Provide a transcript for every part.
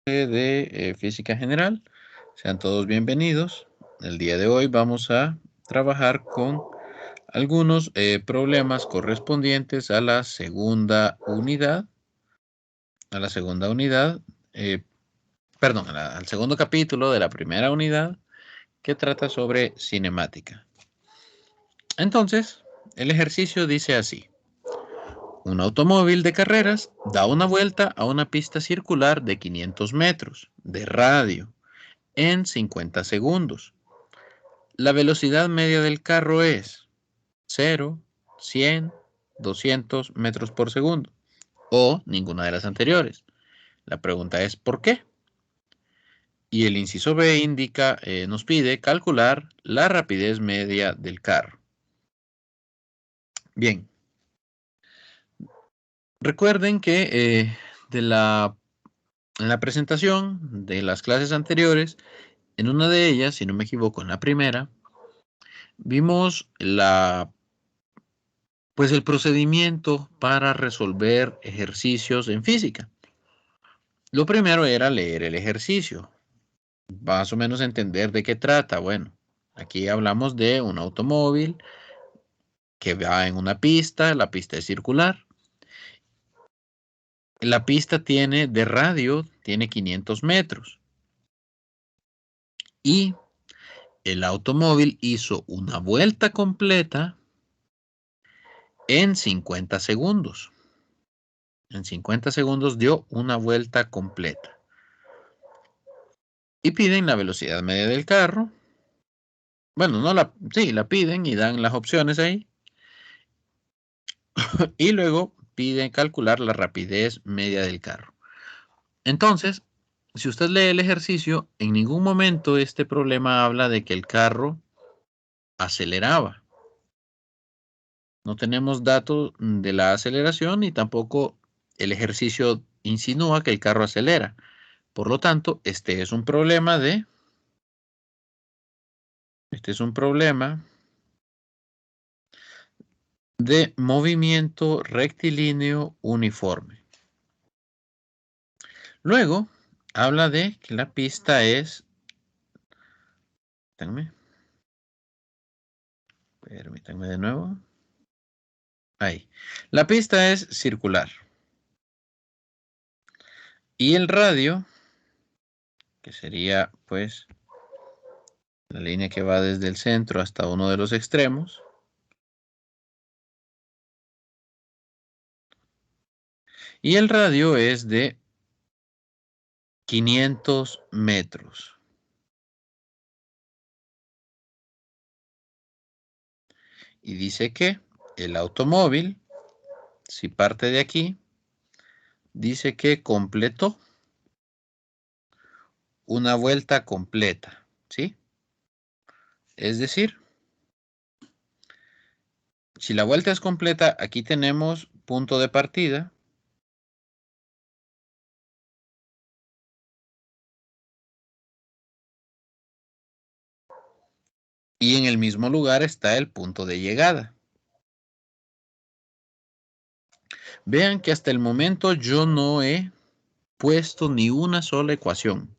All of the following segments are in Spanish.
De Física General. Sean todos bienvenidos. El día de hoy vamos a trabajar con algunos problemas correspondientes a la segunda unidad. Eh, perdón, al segundo capítulo de la primera unidad que trata sobre cinemática. Entonces, el ejercicio dice así. Un automóvil de carreras da una vuelta a una pista circular de 500 metros de radio en 50 segundos. La velocidad media del carro es 0, 100, 200 metros por segundo o ninguna de las anteriores. La pregunta es ¿por qué? Y el inciso B nos pide calcular la rapidez media del carro. Bien, recuerden que en la presentación de las clases anteriores, en una de ellas, si no me equivoco, en la primera, vimos pues el procedimiento para resolver ejercicios en física. Lo primero era leer el ejercicio, más o menos entender de qué trata. Bueno, aquí hablamos de un automóvil que va en una pista, la pista es circular. La pista de radio, tiene 500 metros. Y el automóvil hizo una vuelta completa en 50 segundos. En 50 segundos dio una vuelta completa. Y piden la velocidad media del carro. Bueno, sí, la piden y dan las opciones ahí. Y luego piden calcular la rapidez media del carro. Entonces, si usted lee el ejercicio, en ningún momento este problema habla de que el carro aceleraba. No tenemos datos de la aceleración y tampoco el ejercicio insinúa que el carro acelera. Por lo tanto, este es un problema de movimiento rectilíneo uniforme. Luego, habla de que la pista es... Permítanme de nuevo. Ahí. La pista es circular. Y el radio, que sería pues la línea que va desde el centro hasta uno de los extremos. Y el radio es de 500 metros. Y dice que el automóvil, si parte de aquí, dice que completó una vuelta completa, ¿sí? Es decir, si la vuelta es completa, aquí tenemos punto de partida. Y en el mismo lugar está el punto de llegada. Vean que hasta el momento yo no he puesto ni una sola ecuación.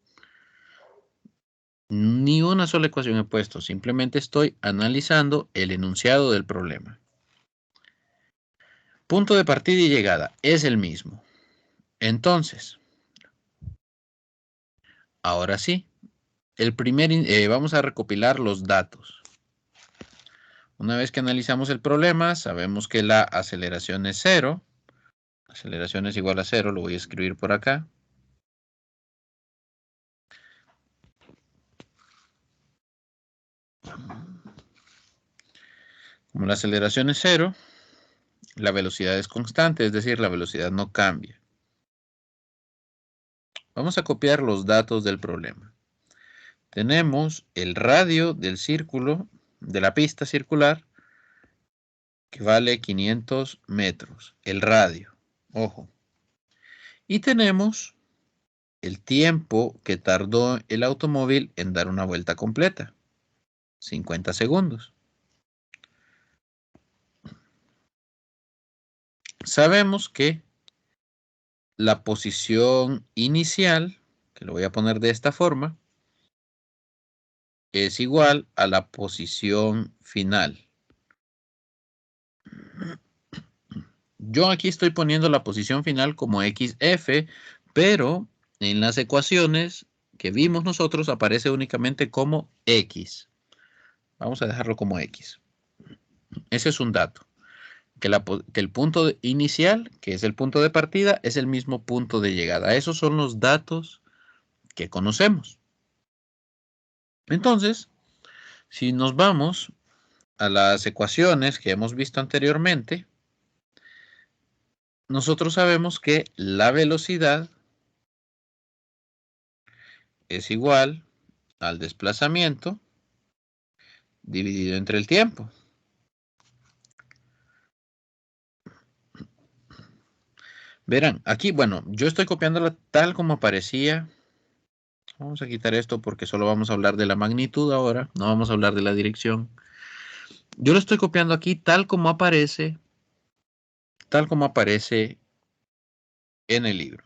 Ni una sola ecuación he puesto. Simplemente estoy analizando el enunciado del problema. Punto de partida y llegada es el mismo. Entonces, ahora sí, vamos a recopilar los datos. Una vez que analizamos el problema, sabemos que la aceleración es 0. Aceleración es igual a 0, lo voy a escribir por acá. Como la aceleración es 0, la velocidad es constante, es decir, la velocidad no cambia. Vamos a copiar los datos del problema. Tenemos el radio del círculo, de la pista circular, que vale 500 metros. El radio, ojo. Y tenemos el tiempo que tardó el automóvil en dar una vuelta completa. 50 segundos. Sabemos que la posición inicial, que lo voy a poner de esta forma, es igual a la posición final. Yo aquí estoy poniendo la posición final como XF, pero en las ecuaciones que vimos nosotros aparece únicamente como X. Vamos a dejarlo como X. Ese es un dato. Que el punto inicial, que es el punto de partida, es el mismo punto de llegada. Esos son los datos que conocemos. Entonces, si nos vamos a las ecuaciones que hemos visto anteriormente, nosotros sabemos que la velocidad es igual al desplazamiento dividido entre el tiempo. Verán, aquí, bueno, yo estoy copiándola tal como aparecía. Vamos a quitar esto porque solo vamos a hablar de la magnitud ahora, no vamos a hablar de la dirección. Yo lo estoy copiando aquí tal como aparece en el libro.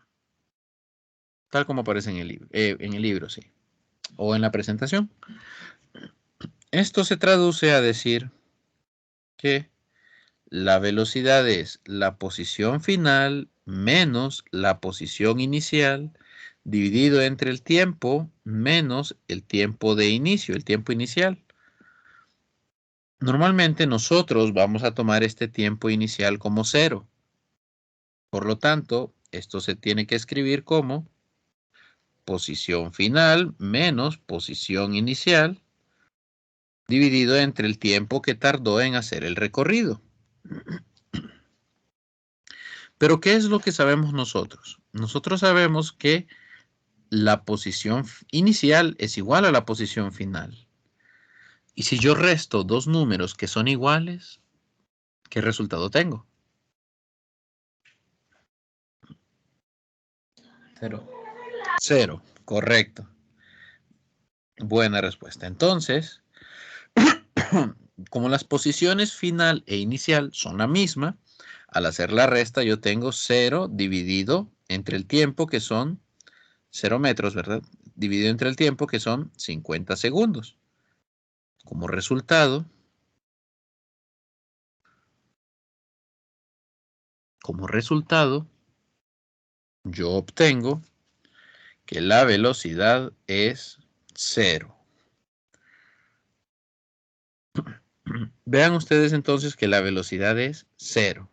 Tal como aparece en el libro, sí. O en la presentación. Esto se traduce a decir que la velocidad es la posición final menos la posición inicial dividido entre el tiempo menos el tiempo de inicio, el tiempo inicial. Normalmente nosotros vamos a tomar este tiempo inicial como 0. Por lo tanto, esto se tiene que escribir como posición final menos posición inicial dividido entre el tiempo que tardó en hacer el recorrido. Pero ¿qué es lo que sabemos nosotros? Nosotros sabemos que la posición inicial es igual a la posición final. Y si yo resto dos números que son iguales, ¿qué resultado tengo? 0. 0, correcto. Buena respuesta. Entonces, como las posiciones final e inicial son la misma, al hacer la resta yo tengo 0 dividido entre el tiempo, que son 0 metros, ¿verdad? Dividido entre el tiempo, que son 50 segundos. Como resultado, yo obtengo que la velocidad es 0. Vean ustedes entonces que la velocidad es 0.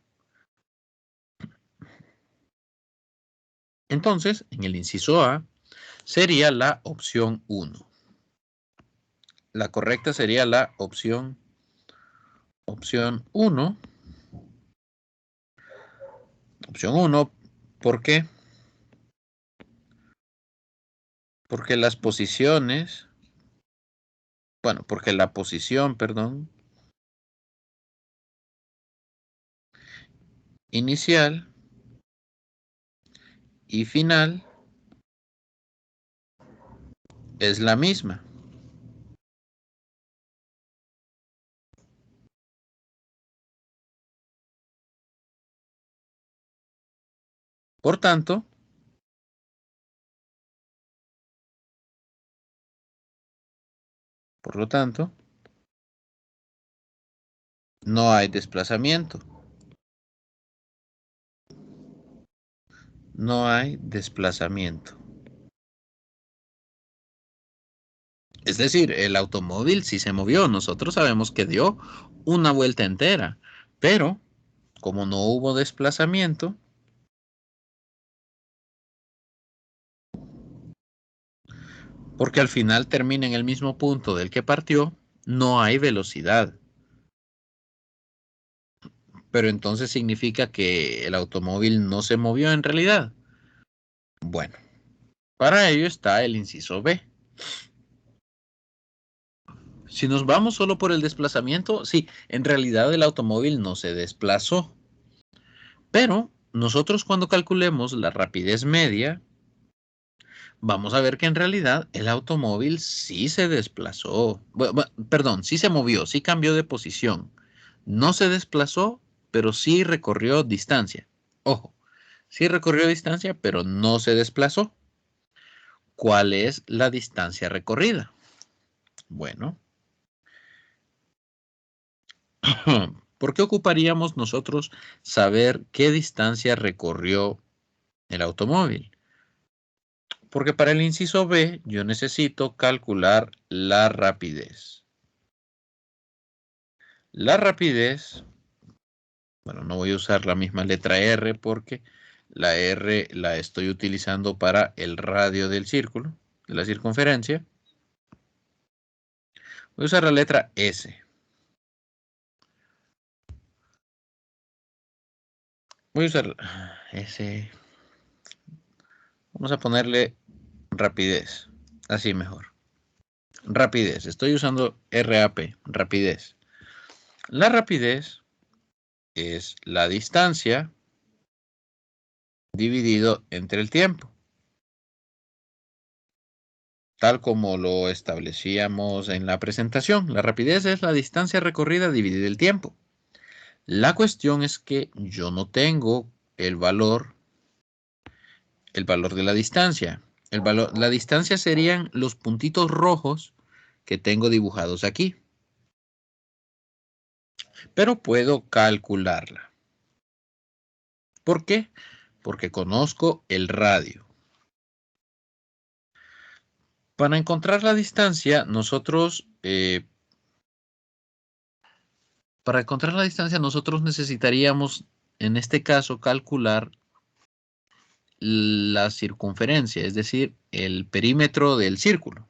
Entonces, en el inciso A sería la opción 1. La correcta sería la opción 1. Opción 1, ¿por qué? Porque las posiciones, bueno, porque la posición, perdón, inicial y final es la misma. Por lo tanto, no hay desplazamiento. No hay desplazamiento. Es decir, el automóvil sí se movió. Nosotros sabemos que dio una vuelta entera, pero como no hubo desplazamiento, porque al final termina en el mismo punto del que partió, no hay velocidad. Pero entonces significa que el automóvil no se movió en realidad. Bueno, para ello está el inciso B. Si nos vamos solo por el desplazamiento, sí, en realidad el automóvil no se desplazó. Pero nosotros cuando calculemos la rapidez media, vamos a ver que en realidad el automóvil sí se desplazó. Perdón, sí se movió, sí cambió de posición. No se desplazó, pero sí recorrió distancia. Ojo, sí recorrió distancia, pero no se desplazó. ¿cuál es la distancia recorrida? Bueno, ¿por qué ocuparíamos nosotros saber qué distancia recorrió el automóvil? Porque para el inciso B yo necesito calcular la rapidez. La rapidez, bueno, no voy a usar la misma letra R porque la R la estoy utilizando para el radio del círculo, de la circunferencia. Voy a usar la letra S. Voy a usar S. Vamos a ponerle rapidez. Así mejor. Rapidez. Estoy usando RAP, rapidez. La rapidez es la distancia dividido entre el tiempo, tal como lo establecíamos en la presentación. La rapidez es la distancia recorrida dividida el tiempo. La cuestión es que yo no tengo el valor de la distancia. La distancia serían los puntitos rojos que tengo dibujados aquí. Pero puedo calcularla. ¿Por qué? Porque conozco el radio. Para encontrar la distancia, nosotros necesitaríamos, en este caso, calcular la circunferencia, es decir, el perímetro del círculo.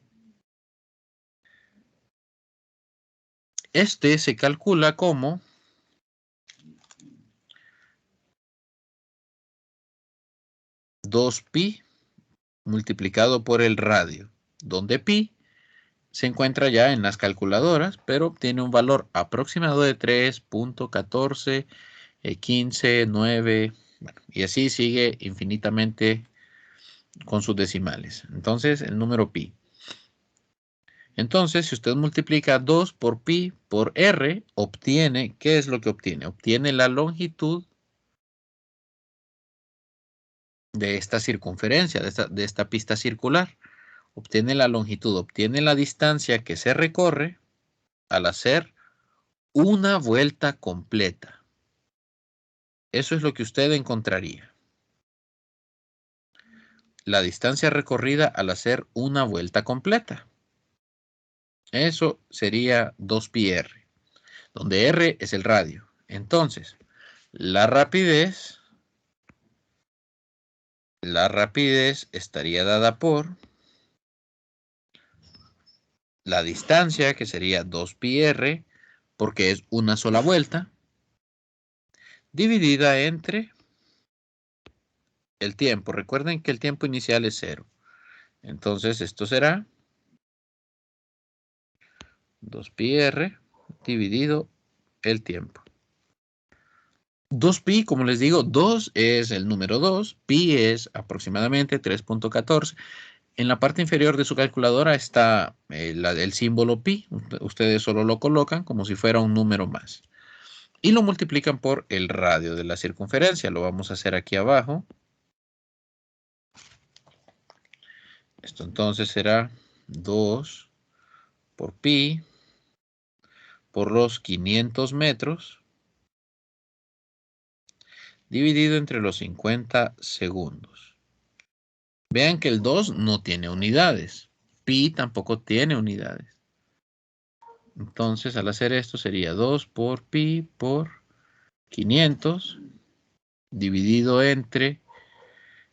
Este se calcula como pi multiplicado por el radio, donde pi se encuentra ya en las calculadoras, pero tiene un valor aproximado de 3.14, 15, 9, bueno, y así sigue infinitamente con sus decimales. Entonces, el número pi. Entonces, si usted multiplica 2 por pi por r, obtiene, ¿qué es lo que obtiene? Obtiene la longitud de esta circunferencia, de esta pista circular. Obtiene la longitud, obtiene la distancia que se recorre al hacer una vuelta completa. Eso es lo que usted encontraría. La distancia recorrida al hacer una vuelta completa. Eso sería 2πr, donde r es el radio. Entonces, la rapidez estaría dada por la distancia, que sería 2πr, porque es una sola vuelta, dividida entre el tiempo. Recuerden que el tiempo inicial es 0. Entonces, esto será 2πr dividido el tiempo. 2pi, como les digo, 2 es el número 2, pi es aproximadamente 3.14. En la parte inferior de su calculadora está el símbolo pi. Ustedes solo lo colocan como si fuera un número más. Y lo multiplican por el radio de la circunferencia. Lo vamos a hacer aquí abajo. Esto entonces será 2 por pi por los 500 metros dividido entre los 50 segundos. Vean que el 2 no tiene unidades. Pi tampoco tiene unidades. Entonces, al hacer esto sería 2 por pi por 500 dividido entre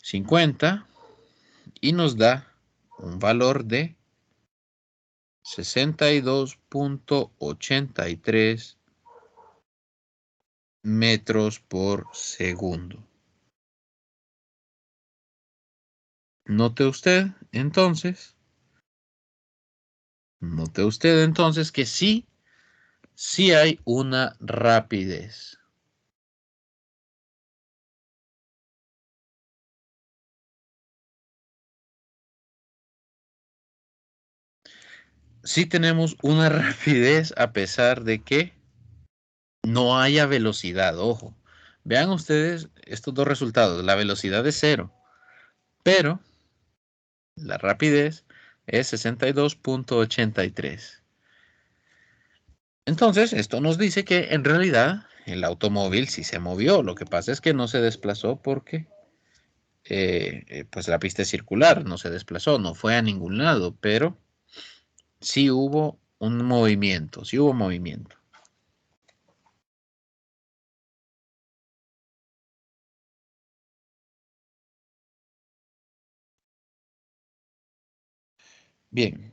50 y nos da un valor de 62.83 metros por segundo. Note usted entonces que sí hay una rapidez. Sí tenemos una rapidez a pesar de que no haya velocidad, ojo. Vean ustedes estos dos resultados. La velocidad es 0, pero La rapidez es 62.83. Entonces, esto nos dice que en realidad el automóvil sí se movió. Lo que pasa es que no se desplazó porque pues la pista es circular, no se desplazó, no fue a ningún lado, pero sí hubo un movimiento, sí hubo movimiento. Bien.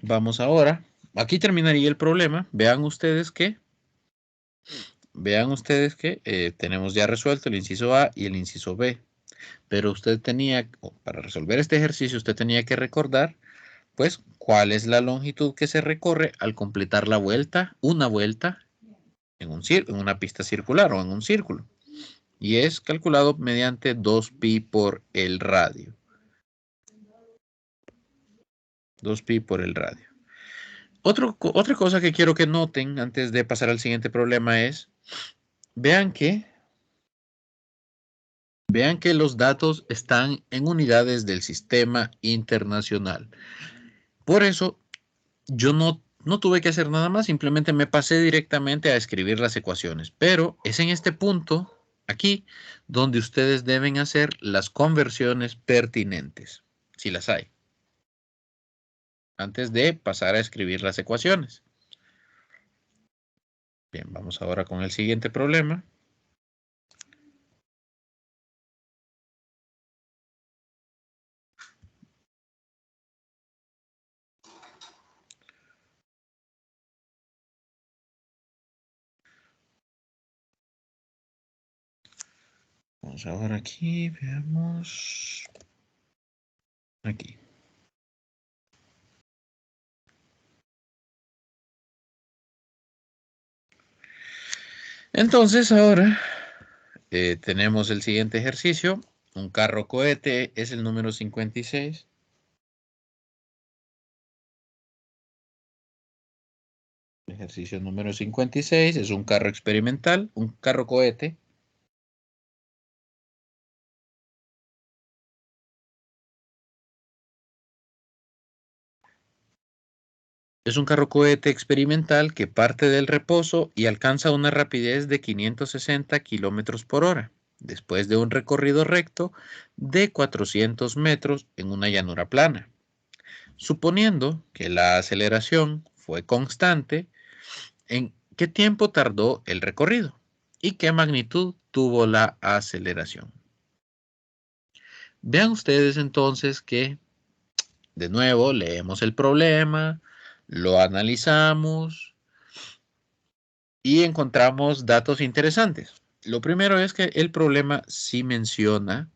Vamos ahora. Aquí terminaría el problema. Vean ustedes que tenemos ya resuelto el inciso A y el inciso B. Pero usted tenía, para resolver este ejercicio, usted tenía que recordar, pues, cuál es la longitud que se recorre al completar la vuelta, una vuelta en una pista circular o en un círculo. Y es calculado mediante 2pi por el radio. 2pi por el radio. Otra cosa que quiero que noten antes de pasar al siguiente problema es, vean que los datos están en unidades del sistema internacional. Por eso, yo no tuve que hacer nada más, simplemente me pasé directamente a escribir las ecuaciones. Pero es en este punto, aquí, donde ustedes deben hacer las conversiones pertinentes, si las hay, antes de pasar a escribir las ecuaciones. Bien, vamos ahora con el siguiente problema. Vamos ahora aquí, veamos. Aquí. Entonces ahora tenemos el siguiente ejercicio. Un carro cohete es el número 56. Ejercicio número 56 es un carro experimental, un carro cohete. Es un carro cohete experimental que parte del reposo y alcanza una rapidez de 560 kilómetros por hora, después de un recorrido recto de 400 metros en una llanura plana. Suponiendo que la aceleración fue constante, ¿en qué tiempo tardó el recorrido? ¿Y qué magnitud tuvo la aceleración? Vean ustedes entonces que, de nuevo, leemos el problema, lo analizamos y encontramos datos interesantes. Lo primero es que el problema sí menciona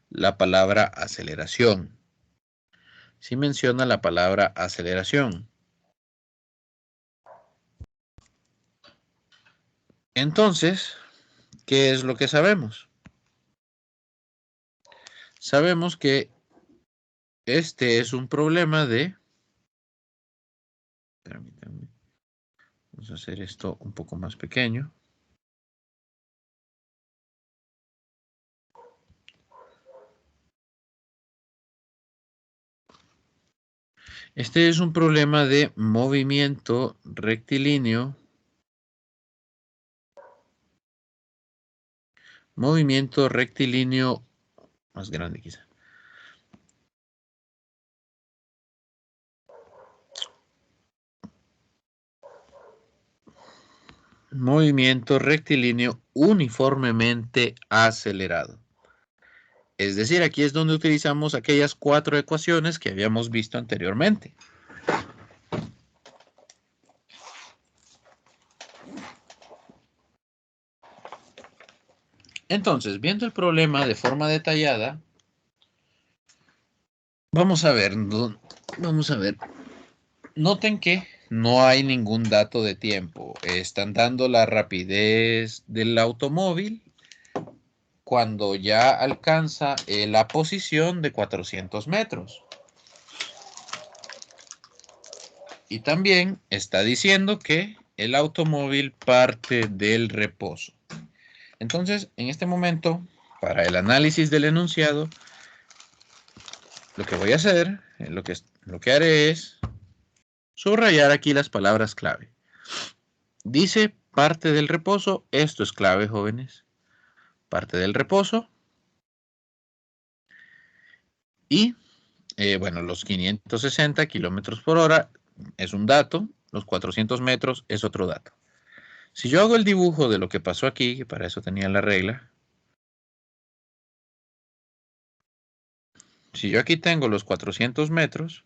la palabra aceleración. Sí menciona la palabra aceleración. Entonces, ¿qué es lo que sabemos? Sabemos que este es un problema de... Permítanme. Vamos a hacer esto un poco más pequeño. Este es un problema de movimiento rectilíneo. Movimiento rectilíneo más grande quizá. Movimiento rectilíneo uniformemente acelerado. Es decir, aquí es donde utilizamos aquellas 4 ecuaciones que habíamos visto anteriormente. Entonces, viendo el problema de forma detallada, vamos a ver. Noten que no hay ningún dato de tiempo. Están dando la rapidez del automóvil cuando ya alcanza la posición de 400 metros. Y también está diciendo que el automóvil parte del reposo. Entonces, en este momento, para el análisis del enunciado, lo que voy a hacer, lo que haré es subrayar aquí las palabras clave. Dice parte del reposo, esto es clave, jóvenes. Parte del reposo. Y, bueno, los 560 kilómetros por hora es un dato, los 400 metros es otro dato. Si yo hago el dibujo de lo que pasó aquí, que para eso tenía la regla, si yo aquí tengo los 400 metros,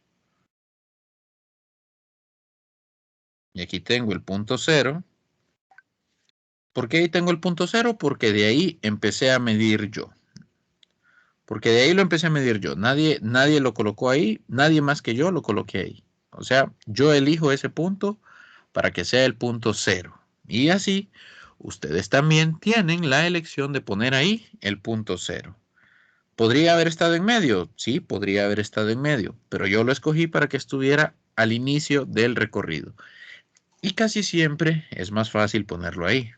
y aquí tengo el punto cero, ¿por qué ahí tengo el punto cero? Porque de ahí empecé a medir yo. Porque de ahí lo empecé a medir yo. Nadie lo colocó ahí, nadie más que yo lo coloqué ahí. O sea, yo elijo ese punto para que sea el punto cero. Y así, ustedes también tienen la elección de poner ahí el punto cero. ¿Podría haber estado en medio? Sí, podría haber estado en medio, pero yo lo escogí para que estuviera al inicio del recorrido. Y casi siempre es más fácil ponerlo ahí.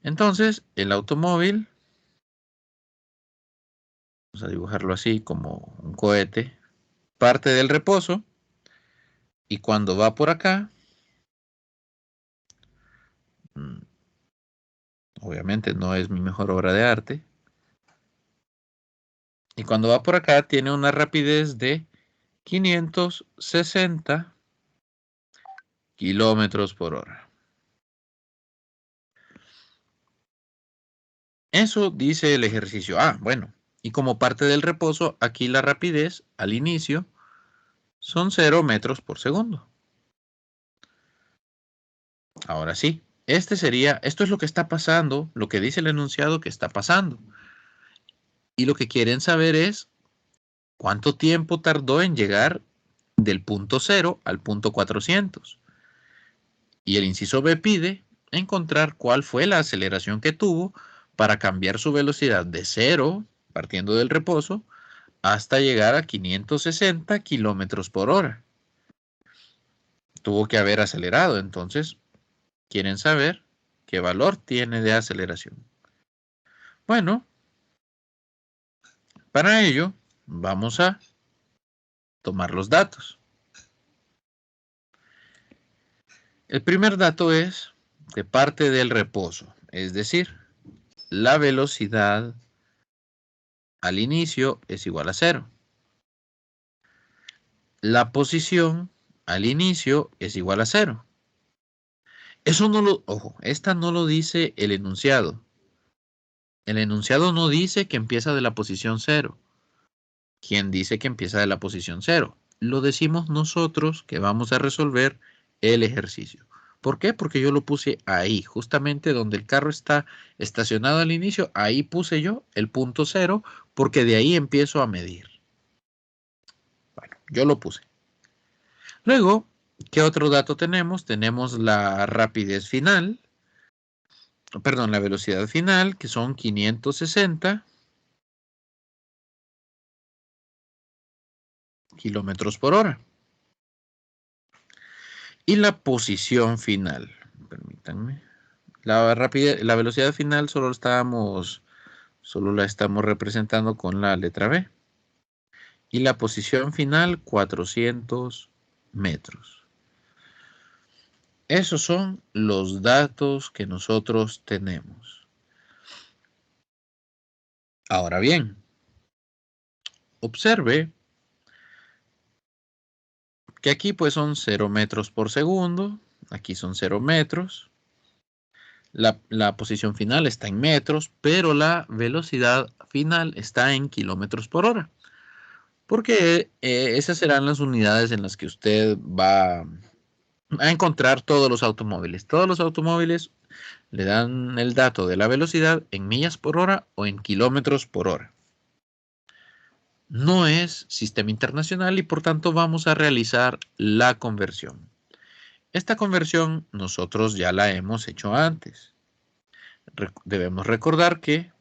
Entonces, el automóvil, vamos a dibujarlo así como un cohete, parte del reposo y cuando va por acá, obviamente no es mi mejor obra de arte, y cuando va por acá tiene una rapidez de 560 kilómetros por hora. Eso dice el ejercicio. Bueno, y como parte del reposo, aquí la rapidez al inicio son 0 metros por segundo. Ahora sí, esto es lo que está pasando, lo que dice el enunciado que está pasando. Y lo que quieren saber es cuánto tiempo tardó en llegar del punto 0 al punto 400. Y el inciso B pide encontrar cuál fue la aceleración que tuvo para cambiar su velocidad de 0, partiendo del reposo, hasta llegar a 560 kilómetros por hora. Tuvo que haber acelerado, entonces quieren saber qué valor tiene de aceleración. Bueno, para ello vamos a tomar los datos. El primer dato es de parte del reposo, es decir, la velocidad al inicio es igual a 0. La posición al inicio es igual a 0. Eso no lo, ojo, esta no lo dice el enunciado. El enunciado no dice que empieza de la posición 0. ¿Quién dice que empieza de la posición 0? Lo decimos nosotros que vamos a resolver el ejercicio. ¿Por qué? Porque yo lo puse ahí, justamente donde el carro está estacionado al inicio, ahí puse yo el punto 0, porque de ahí empiezo a medir. Bueno, yo lo puse. Luego, ¿qué otro dato tenemos? Tenemos la rapidez final, perdón, la velocidad final, que son 560 kilómetros por hora. Y la posición final, permítanme. La velocidad final solo la estamos representando con la letra B. Y la posición final, 400 metros. Esos son los datos que nosotros tenemos. Ahora bien, observe que aquí pues son 0 metros por segundo. Aquí son 0 metros. La posición final está en metros, pero la velocidad final está en kilómetros por hora. Porque esas serán las unidades en las que usted va a encontrar todos los automóviles. Todos los automóviles le dan el dato de la velocidad en millas por hora o en kilómetros por hora. No es sistema internacional y por tanto vamos a realizar la conversión. Esta conversión nosotros ya la hemos hecho antes. Debemos recordar que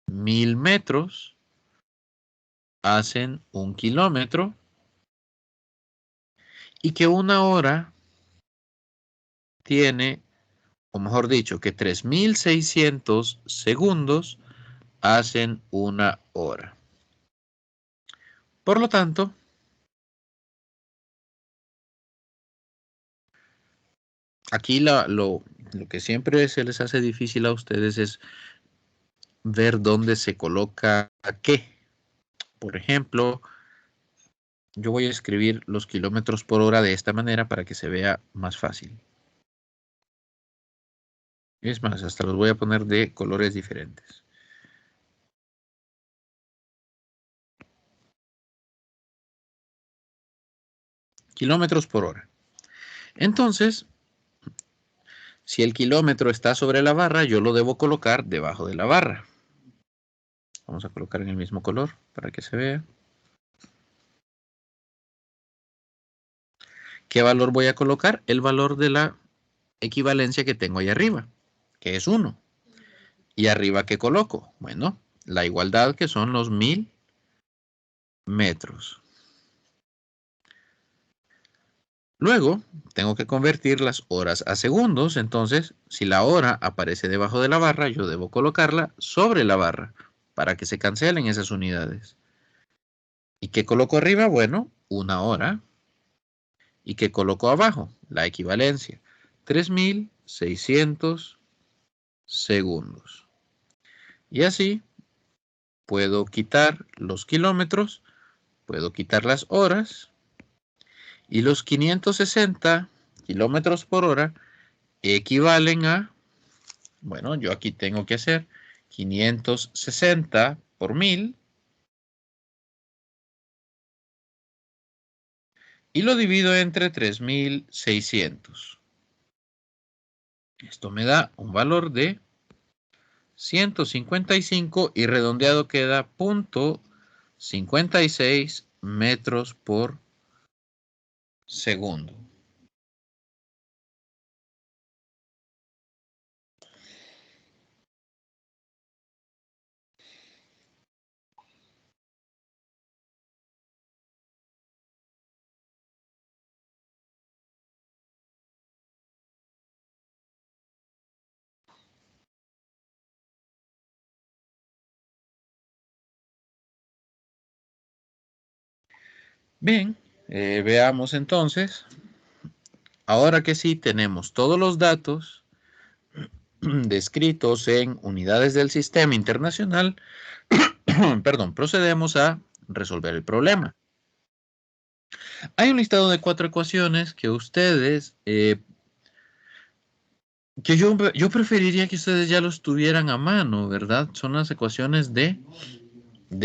1000 metros hacen 1 kilómetro y que una hora tiene, o mejor dicho, que 3.600 segundos hacen una hora. Por lo tanto, aquí lo que siempre se les hace difícil a ustedes es ver dónde se coloca qué. Por ejemplo, yo voy a escribir los kilómetros por hora de esta manera para que se vea más fácil. Es más, hasta los voy a poner de colores diferentes. Kilómetros por hora. Entonces, si el kilómetro está sobre la barra, yo lo debo colocar debajo de la barra. Vamos a colocar en el mismo color para que se vea. ¿Qué valor voy a colocar? El valor de la equivalencia que tengo ahí arriba, que es 1. ¿Y arriba qué coloco? Bueno, la igualdad, que son los 1000 metros. Luego, tengo que convertir las horas a segundos. Entonces, si la hora aparece debajo de la barra, yo debo colocarla sobre la barra para que se cancelen esas unidades. ¿Y qué coloco arriba? Bueno, una hora. ¿Y qué coloco abajo? La equivalencia. 3.600 segundos. Y así puedo quitar los kilómetros, puedo quitar las horas, y los 560 kilómetros por hora equivalen a, bueno, yo aquí tengo que hacer 560 por 1000 y lo divido entre 3.600. Esto me da un valor de 155 y redondeado queda 0.56 metros por segundo. Bien, veamos entonces. Ahora que sí tenemos todos los datos descritos en unidades del sistema internacional, perdón, procedemos a resolver el problema. Hay un listado de 4 ecuaciones que ustedes, que yo preferiría que ustedes ya los tuvieran a mano, ¿verdad? Son las ecuaciones de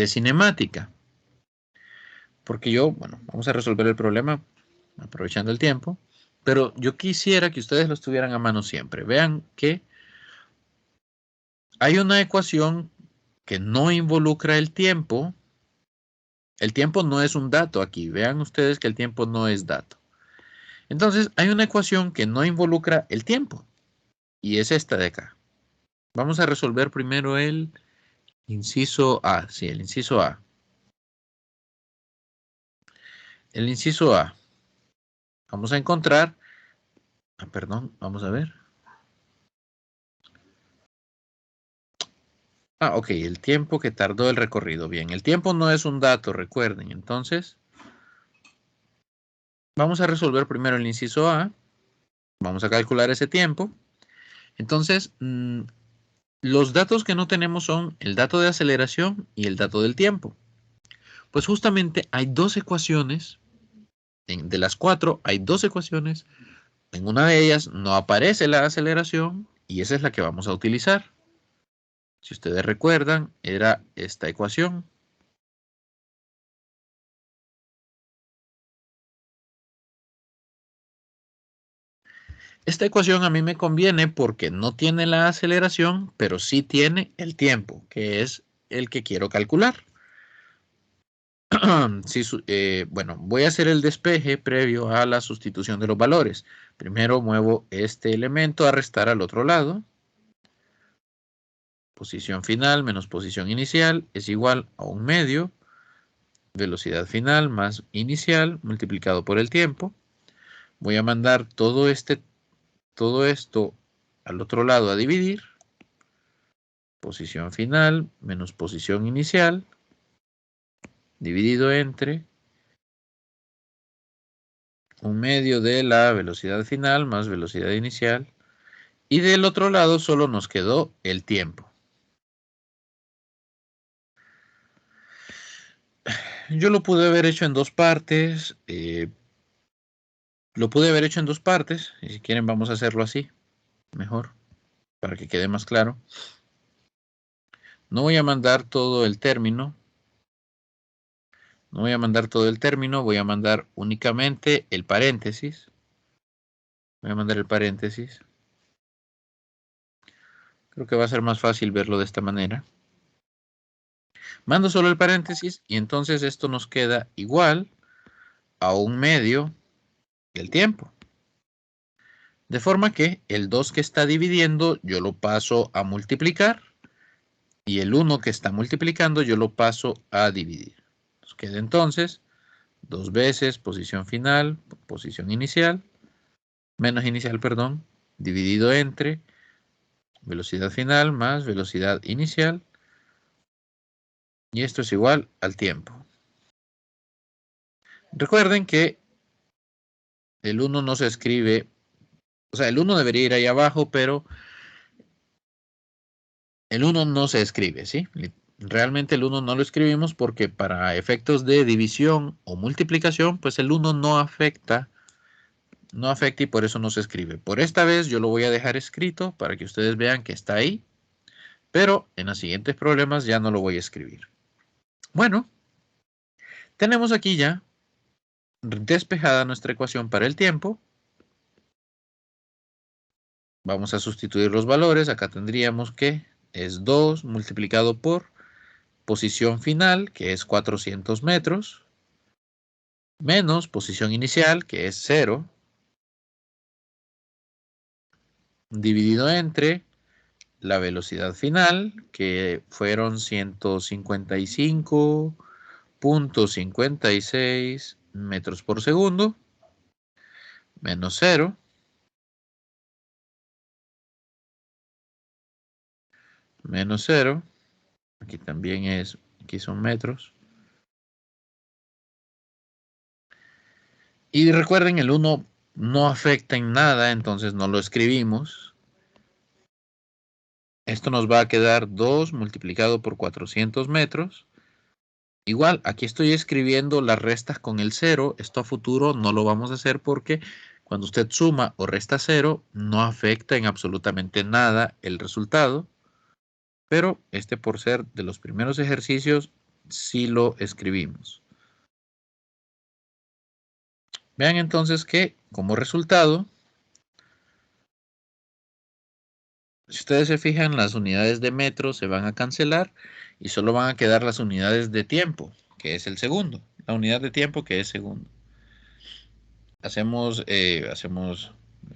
cinemática. Porque yo, bueno, vamos a resolver el problema aprovechando el tiempo, pero yo quisiera que ustedes los tuvieran a mano siempre. Vean que hay una ecuación que no involucra el tiempo. El tiempo no es un dato aquí. Vean ustedes que el tiempo no es dato. Entonces, hay una ecuación que no involucra el tiempo. Y es esta de acá. Vamos a resolver primero el inciso A. Sí, el inciso A. El inciso A. Vamos a encontrar... perdón, vamos a ver. Ok, el tiempo que tardó el recorrido. Bien, el tiempo no es un dato, recuerden. Entonces, vamos a resolver primero el inciso A. Vamos a calcular ese tiempo. Entonces, los datos que no tenemos son el dato de aceleración y el dato del tiempo. Pues justamente hay dos ecuaciones, de las 4 hay 2 ecuaciones. En una de ellas no aparece la aceleración y esa es la que vamos a utilizar. Si ustedes recuerdan, era esta ecuación. Esta ecuación a mí me conviene porque no tiene la aceleración, pero sí tiene el tiempo, que es el que quiero calcular. Bueno, voy a hacer el despeje previo a la sustitución de los valores. Primero muevo este elemento a restar al otro lado. Posición final menos posición inicial es igual a 1/2. Velocidad final más inicial multiplicado por el tiempo. Voy a mandar todo esto al otro lado a dividir. Posición final menos posición inicial, dividido entre 1/2 de la velocidad final más velocidad inicial. Y del otro lado solo nos quedó el tiempo. Yo lo pude haber hecho en dos partes. Y si quieren vamos a hacerlo así. Mejor, para que quede más claro. No voy a mandar todo el término. Voy a mandar únicamente el paréntesis. Voy a mandar el paréntesis. Creo que va a ser más fácil verlo de esta manera. Mando solo el paréntesis y entonces esto nos queda igual a 1/2 del tiempo. De forma que el 2 que está dividiendo yo lo paso a multiplicar y el 1 que está multiplicando yo lo paso a dividir. Nos queda entonces 2 veces posición final, posición inicial, menos inicial, perdón, dividido entre velocidad final más velocidad inicial. Y esto es igual al tiempo. Recuerden que el 1 no se escribe, o sea, el 1 debería ir ahí abajo, pero el 1 no se escribe, ¿sí? Realmente el 1 no lo escribimos porque para efectos de división o multiplicación, pues el 1 no afecta y por eso no se escribe. Por esta vez yo lo voy a dejar escrito para que ustedes vean que está ahí, pero en los siguientes problemas ya no lo voy a escribir. Bueno, tenemos aquí ya despejada nuestra ecuación para el tiempo. Vamos a sustituir los valores. Acá tendríamos que es 2 multiplicado por posición final, que es 400 metros, menos posición inicial, que es 0, dividido entre la velocidad final, que fueron 155.56 metros por segundo, menos 0, menos 0, aquí también es, aquí son metros. Y recuerden, el 1 no afecta en nada, entonces no lo escribimos. Esto nos va a quedar 2 multiplicado por 400 metros. Igual, aquí estoy escribiendo las restas con el 0. Esto a futuro no lo vamos a hacer porque cuando usted suma o resta 0, no afecta en absolutamente nada el resultado. Pero este, por ser de los primeros ejercicios, sí lo escribimos. Vean entonces que como resultado, si ustedes se fijan, las unidades de metro se van a cancelar y solo van a quedar las unidades de tiempo, que es el segundo. La unidad de tiempo que es segundo. Hacemos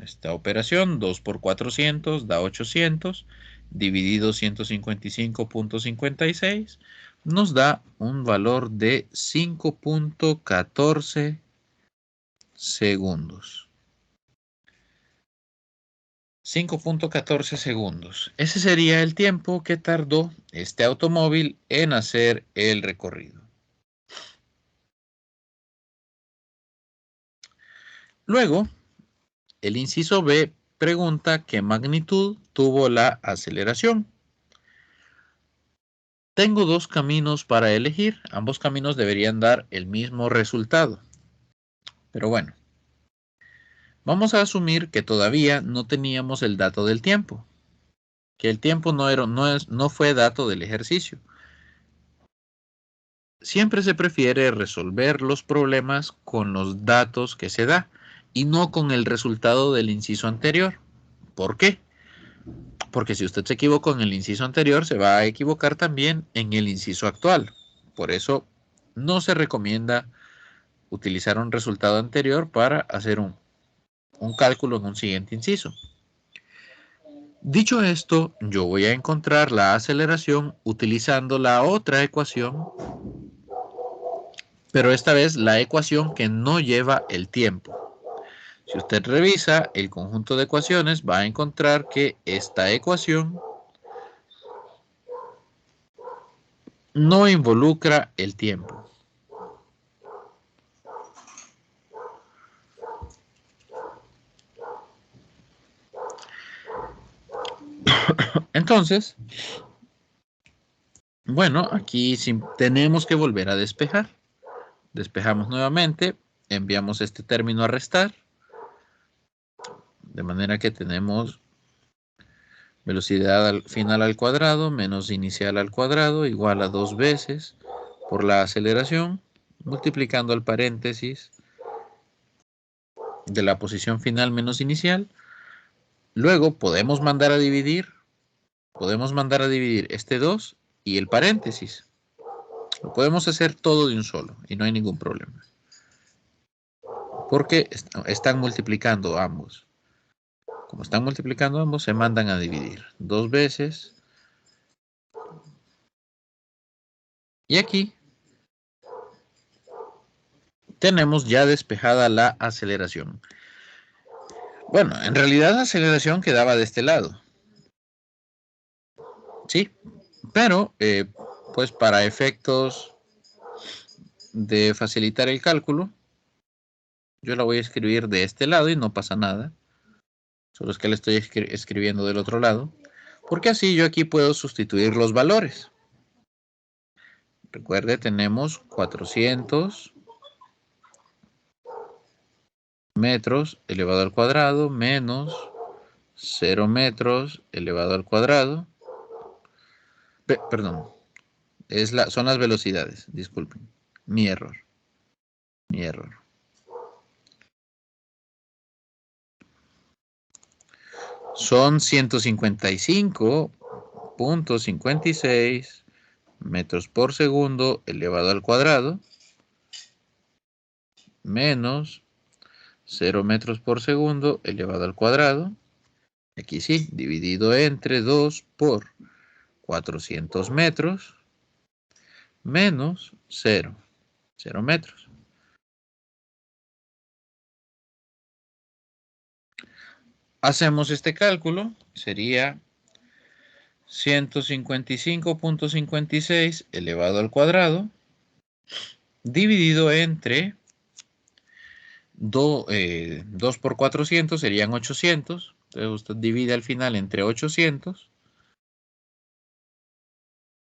esta operación, 2 por 400 da 800, dividido 155.56, nos da un valor de 5.14 segundos. 5.14 segundos. Ese sería el tiempo que tardó este automóvil en hacer el recorrido. Luego, el inciso B pregunta qué magnitud tuvo la aceleración. Tengo dos caminos para elegir. Ambos caminos deberían dar el mismo resultado. Pero bueno, vamos a asumir que todavía no teníamos el dato del tiempo. Que el tiempo no fue dato del ejercicio. Siempre se prefiere resolver los problemas con los datos que se da y no con el resultado del inciso anterior. ¿Por qué? Porque si usted se equivocó en el inciso anterior, se va a equivocar también en el inciso actual. Por eso no se recomienda utilizar un resultado anterior para hacer un cálculo en un siguiente inciso. Dicho esto, yo voy a encontrar la aceleración utilizando la otra ecuación, pero esta vez la ecuación que no lleva el tiempo. Si usted revisa el conjunto de ecuaciones, va a encontrar que esta ecuación no involucra el tiempo. Entonces, bueno, aquí tenemos que volver a despejar. Despejamos nuevamente, enviamos este término a restar, de manera que tenemos velocidad final al cuadrado menos inicial al cuadrado igual a 2 veces por la aceleración, multiplicando el paréntesis de la posición final menos inicial. Luego podemos mandar a dividir este 2 y el paréntesis. Lo podemos hacer todo de un solo y no hay ningún problema. Porque están multiplicando ambos. Como están multiplicando ambos, se mandan a dividir 2 veces. Y aquí tenemos ya despejada la aceleración. Bueno, en realidad la aceleración quedaba de este lado. Sí, pero pues para efectos de facilitar el cálculo, yo la voy a escribir de este lado y no pasa nada. Solo es que la estoy escribiendo del otro lado, porque así yo aquí puedo sustituir los valores. Recuerde, tenemos 400 metros elevado al cuadrado menos 0 metros elevado al cuadrado. Perdón, son las velocidades, disculpen. Mi error. Son 155.56 metros por segundo elevado al cuadrado menos 0 metros por segundo elevado al cuadrado. Aquí sí, dividido entre 2 por 400 metros menos 0 metros. Hacemos este cálculo, sería 155.56 elevado al cuadrado dividido entre 2 por 400 serían 800. Entonces usted divide al final entre 800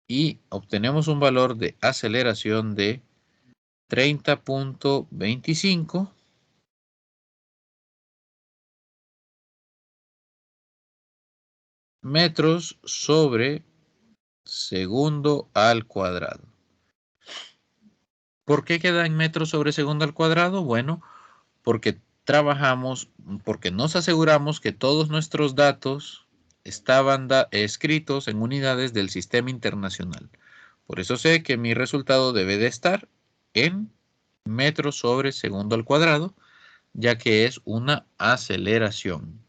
y obtenemos un valor de aceleración de 30.25 metros sobre segundo al cuadrado. ¿Por qué queda en metros sobre segundo al cuadrado? Bueno, porque porque nos aseguramos que todos nuestros datos estaban escritos en unidades del sistema internacional. Por eso sé que mi resultado debe de estar en metros sobre segundo al cuadrado, ya que es una aceleración.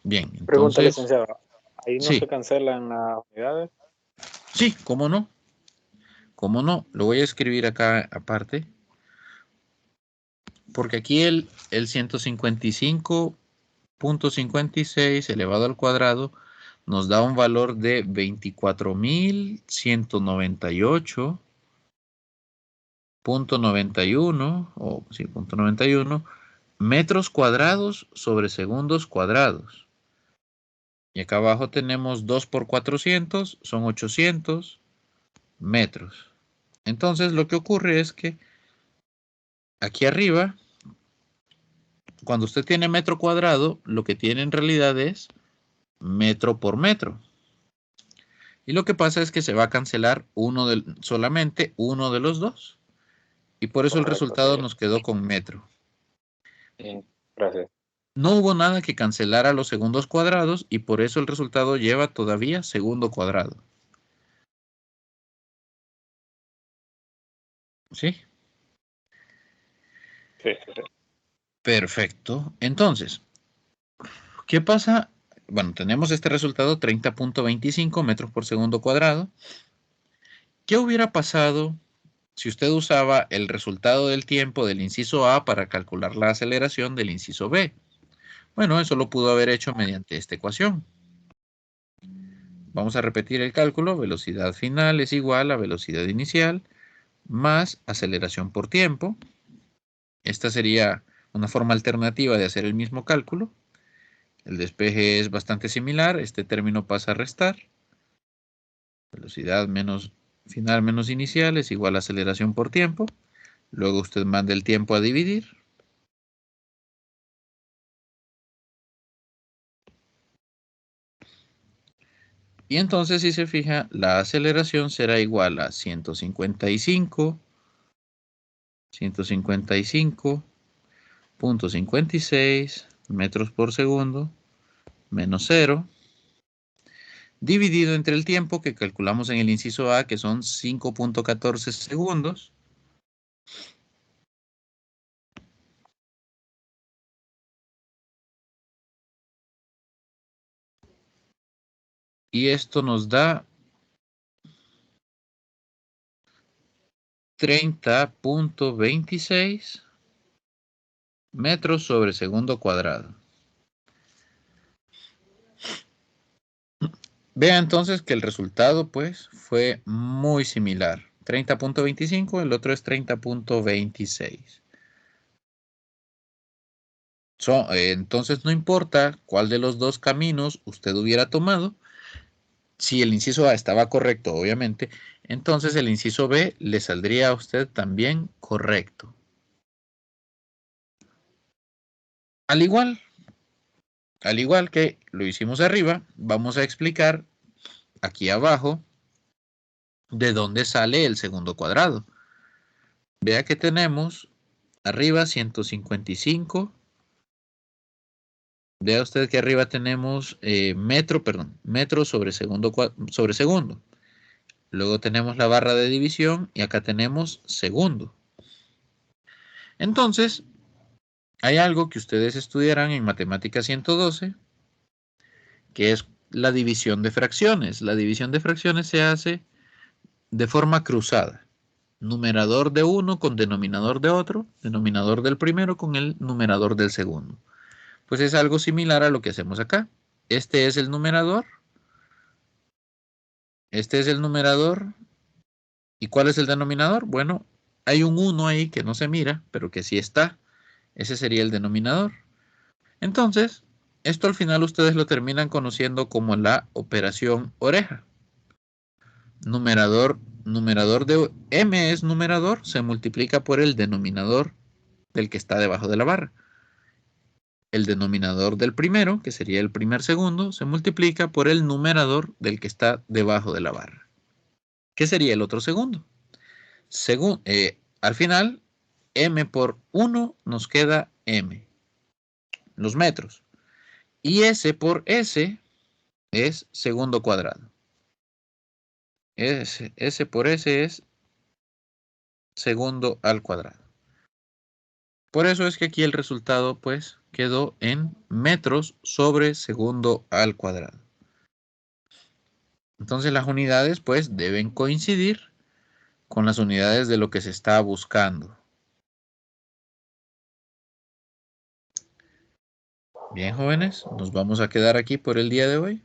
Bien, entonces... Pregunta, licenciado. ¿Ahí no sí, se cancelan las unidades? sí, ¿cómo no? ¿Cómo no? Lo voy a escribir acá aparte. Porque aquí el 155.56 elevado al cuadrado nos da un valor de 24.198.91 o sí, punto 91 metros cuadrados sobre segundos cuadrados. Y acá abajo tenemos 2 por 400, son 800 metros. Entonces lo que ocurre es que aquí arriba, cuando usted tiene metro cuadrado, lo que tiene en realidad es metro por metro. Y lo que pasa es que se va a cancelar solamente uno de los dos. Y por eso el Correcto, resultado sí. nos quedó con metro. Gracias. No hubo nada que cancelara los segundos cuadrados y por eso el resultado lleva todavía segundo cuadrado. ¿Sí? Sí. Perfecto. Entonces, ¿qué pasa? Bueno, tenemos este resultado 30.25 metros por segundo cuadrado. ¿Qué hubiera pasado si usted usaba el resultado del tiempo del inciso A para calcular la aceleración del inciso B. Bueno, eso lo pudo haber hecho mediante esta ecuación. Vamos a repetir el cálculo. Velocidad final es igual a velocidad inicial más aceleración por tiempo. Esta sería una forma alternativa de hacer el mismo cálculo. El despeje es bastante similar. Este término pasa a restar. Velocidad menos final menos inicial es igual a aceleración por tiempo. Luego usted manda el tiempo a dividir. Y entonces, si se fija, la aceleración será igual a 155.56 metros por segundo menos 0, dividido entre el tiempo que calculamos en el inciso A, que son 5.14 segundos. Y esto nos da 30.26 metros sobre segundo cuadrado. Vea entonces que el resultado pues fue muy similar. 30.25, el otro es 30.26. Entonces no importa cuál de los dos caminos usted hubiera tomado, si el inciso A estaba correcto, obviamente, entonces el inciso B le saldría a usted también correcto. Al igual que lo hicimos arriba, vamos a explicar aquí abajo de dónde sale el segundo cuadrado. Vea que tenemos arriba 155. Vea usted que arriba tenemos metro sobre segundo. Luego tenemos la barra de división y acá tenemos segundo. Entonces, hay algo que ustedes estudiarán en Matemática 112, que es la división de fracciones. La división de fracciones se hace de forma cruzada. Numerador de uno con denominador de otro, denominador del primero con el numerador del segundo. Pues es algo similar a lo que hacemos acá. Este es el numerador. Este es el numerador. ¿Y cuál es el denominador? Bueno, hay un 1 ahí que no se mira, pero que sí está. Ese sería el denominador. Entonces, esto al final ustedes lo terminan conociendo como la operación oreja. Numerador de m es numerador, se multiplica por el denominador del que está debajo de la barra. El denominador del primero, que sería el primer segundo, se multiplica por el numerador del que está debajo de la barra. ¿Qué sería el otro segundo? Al final, m por 1 nos queda m, los metros. Y s por s es segundo cuadrado. S por s es segundo al cuadrado. Por eso es que aquí el resultado pues quedó en metros sobre segundo al cuadrado. Entonces las unidades pues deben coincidir con las unidades de lo que se está buscando. Bien, jóvenes, nos vamos a quedar aquí por el día de hoy.